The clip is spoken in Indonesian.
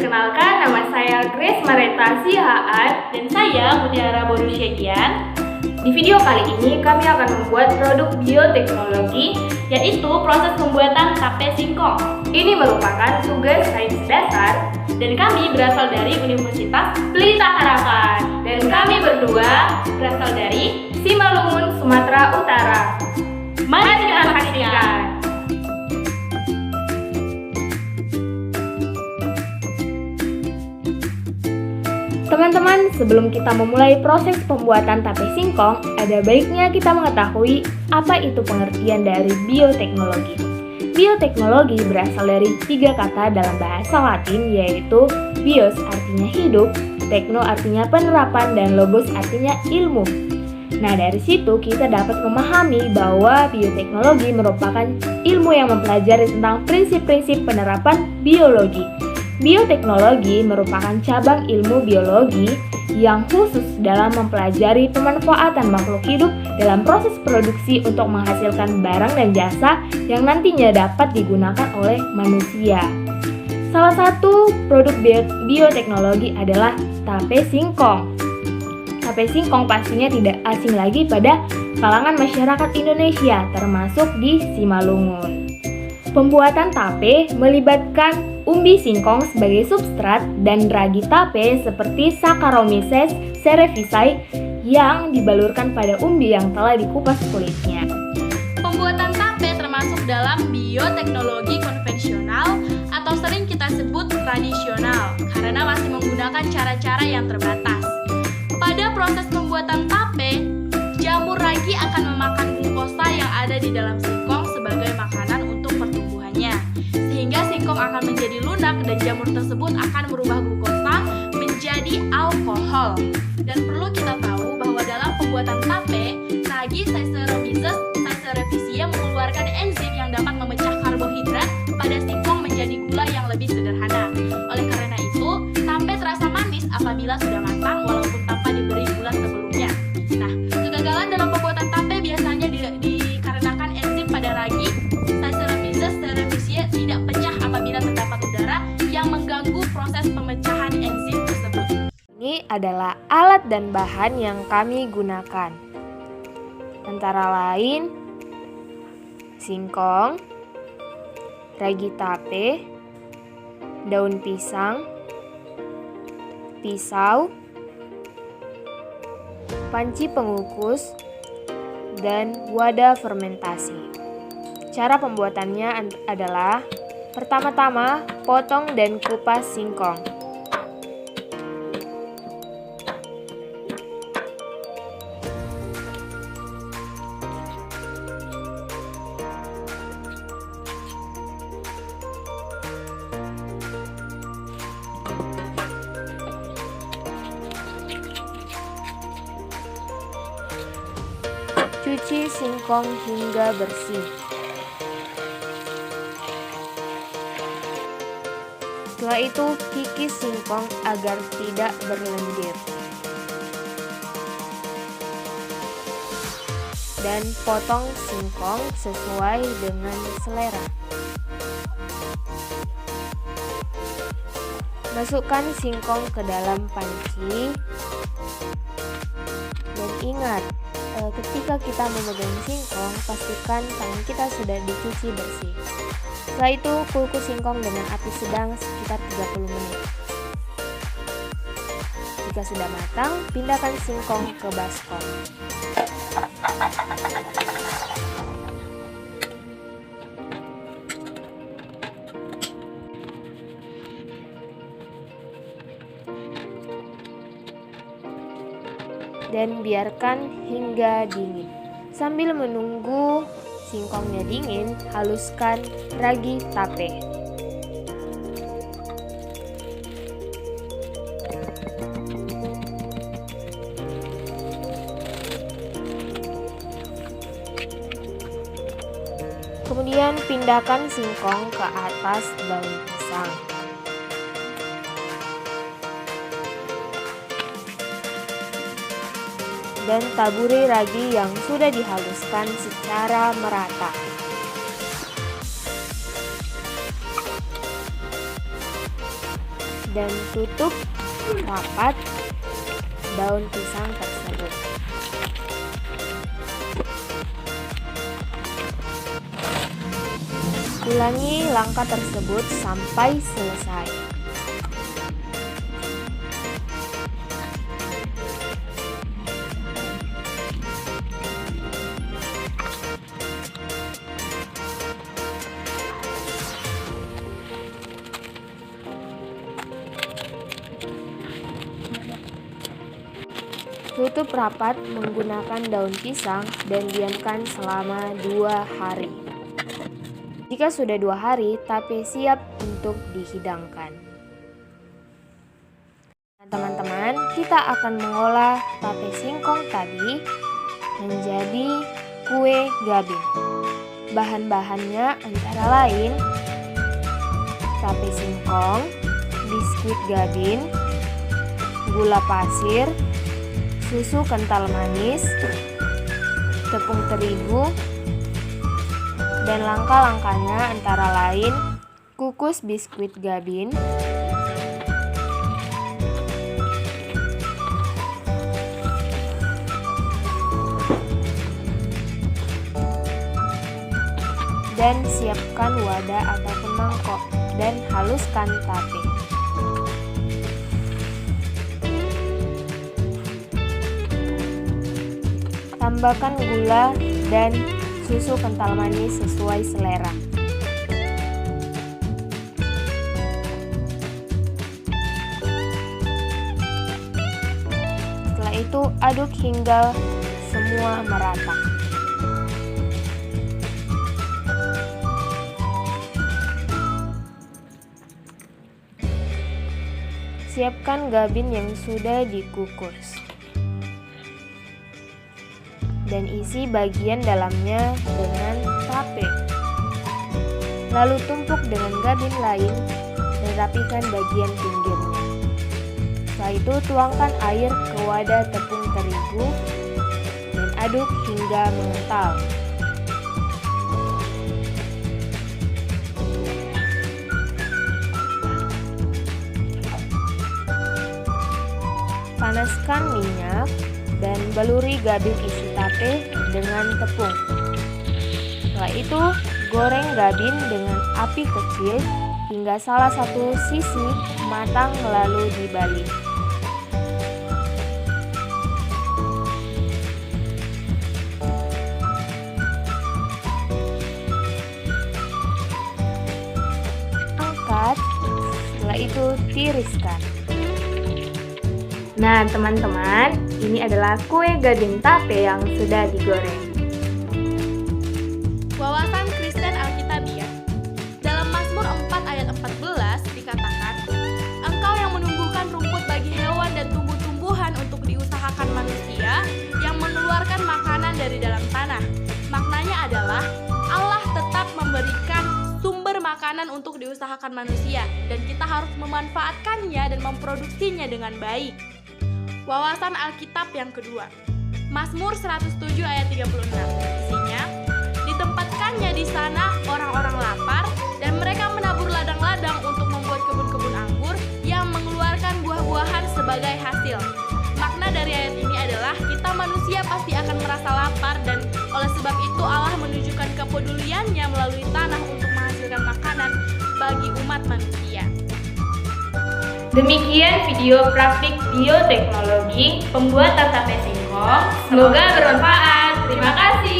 Perkenalkan, nama saya Grace Mareta Sihaan dan saya Mutiara Borusyegian. Di video kali ini kami akan membuat produk bioteknologi, yaitu proses pembuatan tape singkong. Ini merupakan tugas sains dasar dan kami berasal dari Universitas Pelita Harapan. Dan kami berdua berasal dari Simalungun, Sumatera Utara. Mari kita saksikan. Teman-teman, sebelum kita memulai proses pembuatan tape singkong, ada baiknya kita mengetahui apa itu pengertian dari bioteknologi. Bioteknologi berasal dari 3 kata dalam bahasa Latin, yaitu bios artinya hidup, tekno artinya penerapan, dan logos artinya ilmu. Nah, dari situ kita dapat memahami bahwa bioteknologi merupakan ilmu yang mempelajari tentang prinsip-prinsip penerapan biologi. Bioteknologi merupakan cabang ilmu biologi yang khusus dalam mempelajari pemanfaatan makhluk hidup dalam proses produksi untuk menghasilkan barang dan jasa yang nantinya dapat digunakan oleh manusia. Salah satu produk bioteknologi adalah tape singkong. Tape singkong pastinya tidak asing lagi pada kalangan masyarakat Indonesia, termasuk di Simalungun. Pembuatan tape melibatkan umbi singkong sebagai substrat dan ragi tape seperti Saccharomyces cerevisiae yang dibalurkan pada umbi yang telah dikupas kulitnya. Pembuatan tape termasuk dalam bioteknologi konvensional atau sering kita sebut tradisional karena masih menggunakan cara-cara yang terbatas. Pada proses pembuatan tape, jamur ragi akan memakan glukosa yang ada di dalam singkong sebagai makanan untuk pertumbuhannya, sehingga singkong akan menjadi lunak dan jamur tersebut akan merubah glukosa menjadi alkohol. Dan perlu kita tahu bahwa dalam pembuatan tape, ragi Saccharomyces cerevisiae mengeluarkan enzim yang dapat memecah karbohidrat pada singkong menjadi gula yang lebih sederhana. Oleh karena itu, tape terasa manis apabila sudah matang walaupun tanpa diberi gula sebelumnya. Nah, kegagalan dalam pembuatan tape biasanya dikarenakan enzim pada ragi Saccharomyces cerevisiae tidak pecah apabila terdapat udara yang mengganggu proses pemecahan enzim tersebut. Ini adalah alat dan bahan yang kami gunakan. Antara lain singkong, ragi tape, daun pisang, pisau, panci pengukus, dan wadah fermentasi. Cara pembuatannya adalah pertama-tama potong dan kupas singkong. Cuci singkong hingga bersih. Setelah itu, kikis singkong agar tidak berlendir. Dan potong singkong sesuai dengan selera. Masukkan singkong ke dalam panci. Dan ingat, ketika kita memegang singkong, pastikan tangan kita sudah dicuci bersih. Setelah itu, kukus singkong dengan api sedang sekitar 30 menit. Jika sudah matang, pindahkan singkong ke baskom. Dan biarkan hingga dingin. Sambil menunggu singkongnya dingin, haluskan ragi tape. Kemudian pindahkan singkong ke atas daun pisang. Dan taburi ragi yang sudah dihaluskan secara merata. dan tutup rapat daun pisang tersebut. Ulangi langkah tersebut sampai selesai. Tutup rapat menggunakan daun pisang dan diamkan selama 2 hari. Jika sudah 2 hari, tape siap untuk dihidangkan. Nah, teman-teman, kita akan mengolah tape singkong tadi menjadi kue gabin. Bahan-bahannya antara lain tape singkong, biskuit gabin, gula pasir, susu kental manis, tepung terigu, dan langkah-langkahnya antara lain kukus biskuit gabin, dan siapkan wadah ataupun mangkok dan haluskan tape. Tambahkan gula dan susu kental manis sesuai selera. Setelah itu aduk hingga semua merata. Siapkan gabin yang sudah dikukus dan isi bagian dalamnya dengan tape. Lalu tumpuk dengan gabin lain dan rapikan bagian pinggirnya. Setelah itu tuangkan air ke wadah tepung terigu dan aduk hingga mengental. Panaskan minyak dan baluri gabin isi tape dengan tepung. Setelah itu, goreng gabin dengan api kecil hingga salah satu sisi matang lalu dibalik. Angkat, setelah itu tiriskan. Nah, teman-teman, ini adalah kue gabin tape yang sudah digoreng. Wawasan Kristen Alkitabiah. Dalam Mazmur 4 ayat 14 dikatakan, "Engkau yang menumbuhkan rumput bagi hewan dan tumbuh-tumbuhan untuk diusahakan manusia, yang mengeluarkan makanan dari dalam tanah." Maknanya adalah Allah tetap memberikan sumber makanan untuk diusahakan manusia, dan kita harus memanfaatkannya dan memproduksinya dengan baik. Wawasan Alkitab yang kedua, Mazmur 107 ayat 36. Isinya, ditempatkannya di sana orang-orang lapar dan mereka menabur ladang-ladang untuk membuat kebun-kebun anggur yang mengeluarkan buah-buahan sebagai hasil. Makna dari ayat ini adalah kita manusia pasti akan merasa lapar, dan oleh sebab itu Allah menunjukkan kepeduliannya melalui tanah untuk menghasilkan makanan bagi umat manusia. Demikian video praktik bioteknologi pembuatan tape singkong. Semoga bermanfaat. Terima kasih.